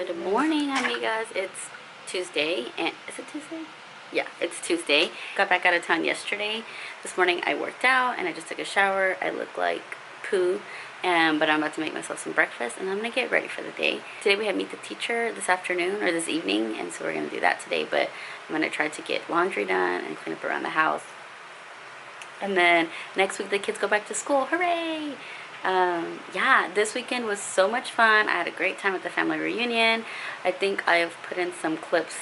Good morning, amigas. It's Tuesday, and is it Tuesday? Yeah, it's Tuesday. Got back out of town yesterday. This morning I worked out and I just took a shower. I look like poo, but I'm about to make myself some breakfast and I'm gonna get ready for the day. Today we have Meet the Teacher this afternoon or this evening, and so we're gonna do that today, but I'm gonna try to get laundry done and clean up around the house. And then next week the kids go back to school. Hooray! Yeah, this weekend was so much fun. I had a great time at the family reunion. I think I've put in some clips.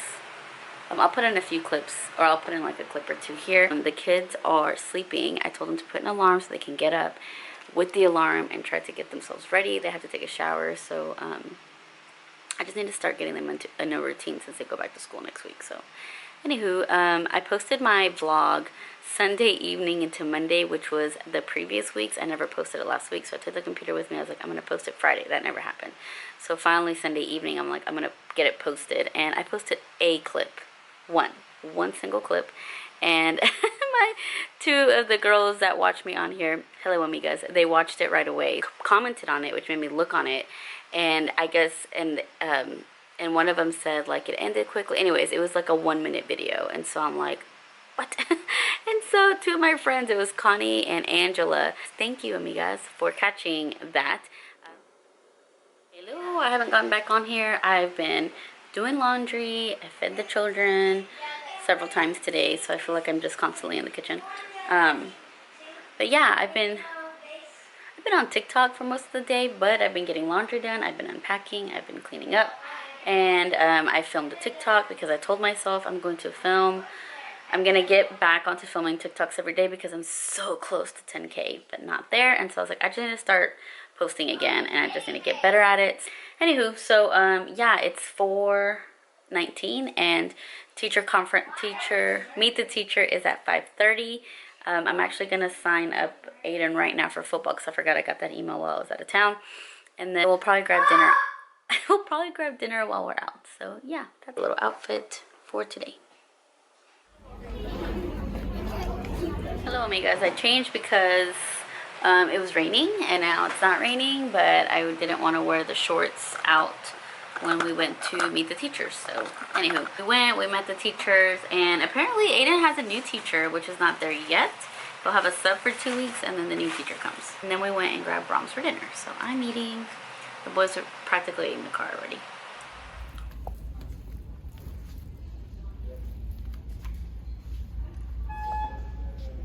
I'll put in a few clips, or I'll put in like a clip or two here. The kids are sleeping. I told them to put an alarm so they can get up with the alarm and try to get themselves ready. They have to take a shower, so I just need to start getting them into a routine since they go back to school next week. So anywho, I posted my vlog Sunday evening into Monday, which was the previous weeks. I never posted it last week, so I took the computer with me. I was like, I'm going to post it Friday. That never happened. So finally Sunday evening, I'm like, I'm going to get it posted. And I posted a clip. One single clip. And my two of the girls that watch me on here, hello amigas, they watched it right away, commented on it, which made me look on it. And I guess, and one of them said like it ended quickly. Anyways, it was like a 1-minute video. And so I'm like, what? And so two of my friends, it was Connie and Angela. Thank you, amigas, for catching that. Hello, I haven't gotten back on here. I've been doing laundry. I fed the children several times today, so I feel like I'm just constantly in the kitchen. But yeah, I've been on TikTok for most of the day, but I've been getting laundry done. I've been unpacking. I've been cleaning up. And I filmed a TikTok because I told myself I'm going to film. I'm going to get back onto filming TikToks every day because I'm so close to 10K, but not there. And so I was like, I just need to start posting again, and I just need to get better at it. Anywho, so yeah, it's 4:19, and Meet the Teacher is at 5:30. I'm actually going to sign up Aiden right now for football because I forgot I got that email while I was out of town. And then we'll probably grab dinner. We'll probably grab dinner while we're out. So yeah, that's a little outfit for today. Hello amigas, I changed because it was raining and now it's not raining, but I didn't want to wear the shorts out when we went to meet the teachers. So anywho, we met the teachers, and apparently Aiden has a new teacher, which is not there yet. He'll have a sub for 2 weeks and then the new teacher comes. And then we went and grabbed Brahms for dinner. So I'm eating. The boys are practically in the car already.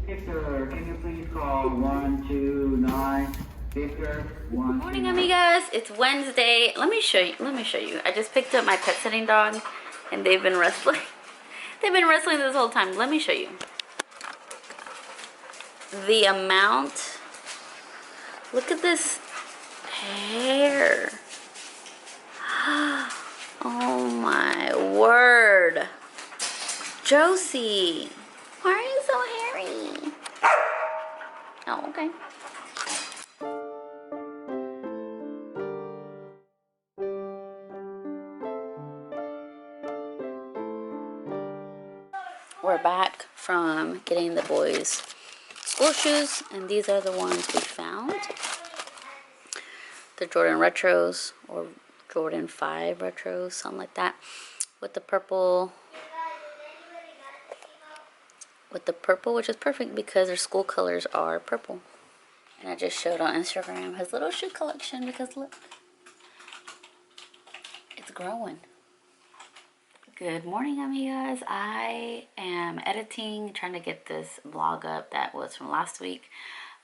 Victor, can you please call 129? Victor, 1. Morning, amigas. It's Wednesday. Let me show you. I just picked up my pet sitting dog, and they've been wrestling. They've been wrestling this whole time. Let me show you. The amount. Look at this hair. Oh my word. Josie, why are you so hairy? Oh, okay. We're back from getting the boys school shoes, and these are the ones we found. The Jordan Retros, or Jordan 5 Retros, something like that, with the purple, which is perfect because their school colors are purple. And I just showed on Instagram his little shoe collection because look, it's growing. Good morning, amigas. I am editing, trying to get this vlog up that was from last week.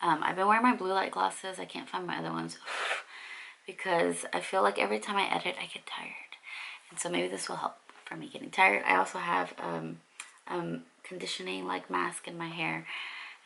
I've been wearing my blue light glasses. I can't find my other ones because I feel like every time I edit, I get tired. And so maybe this will help for me getting tired. I also have conditioning like mask in my hair,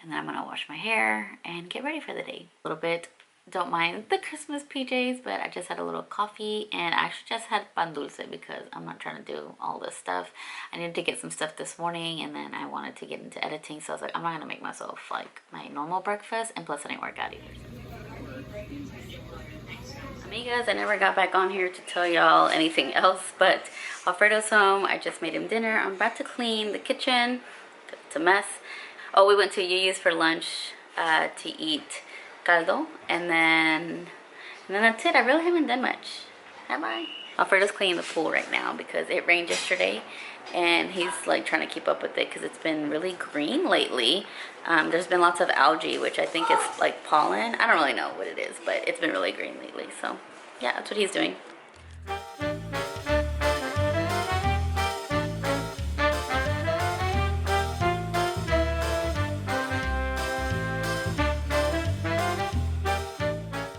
and then I'm gonna wash my hair and get ready for the day. A little bit, don't mind the Christmas PJs, but I just had a little coffee, and I actually just had pan dulce because I'm not trying to do all this stuff. I needed to get some stuff this morning, and then I wanted to get into editing, so I was like, I'm not gonna make myself like my normal breakfast, and plus I didn't work out either. Amigas, I never got back on here to tell y'all anything else, but Alfredo's home. I just made him dinner. I'm about to clean the kitchen. It's a mess. Oh, we went to Yuyi's for lunch to eat caldo, and then that's it. I really haven't done much, have I? Alfredo's cleaning the pool right now because it rained yesterday, and he's like trying to keep up with it because it's been really green lately. There's been lots of algae, which I think is like pollen. I don't really know what it is, but it's been really green lately. So yeah, that's what he's doing.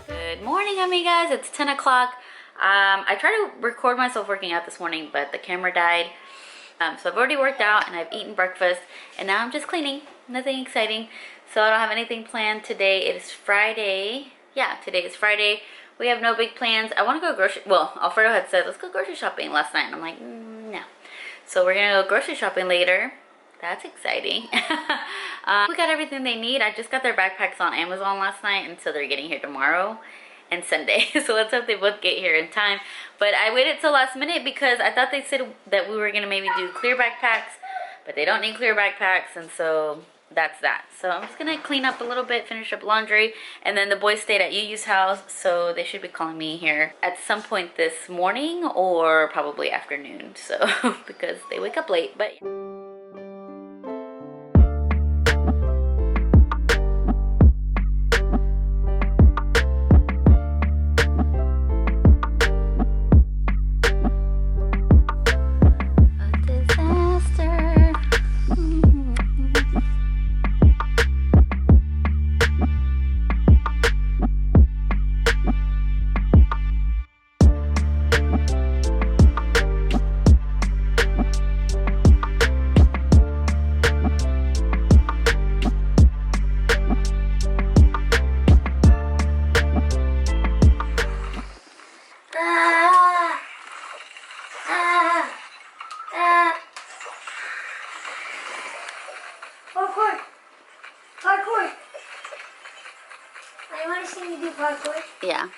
Good morning, amigas. It's 10 o'clock. I tried to record myself working out this morning, but the camera died. So I've already worked out and I've eaten breakfast, and now I'm just cleaning. Nothing exciting. So I don't have anything planned today. It is Friday. Yeah, today is Friday. We have no big plans. I want to go grocery. Well, Alfredo had said, let's go grocery shopping last night. And I'm like, no. So we're going to go grocery shopping later. That's exciting. We got everything they need. I just got their backpacks on Amazon last night, and so they're getting here tomorrow and Sunday. So let's hope they both get here in time. But I waited till last minute because I thought they said that we were gonna maybe do clear backpacks, but they don't need clear backpacks, and so that's that. So I'm just gonna clean up a little bit, finish up laundry, and then the boys stayed at Yu's house, so they should be calling me here at some point this morning or probably afternoon. So because they wake up late, but Parkour! Parkour! I want to see you do parkour. yeah.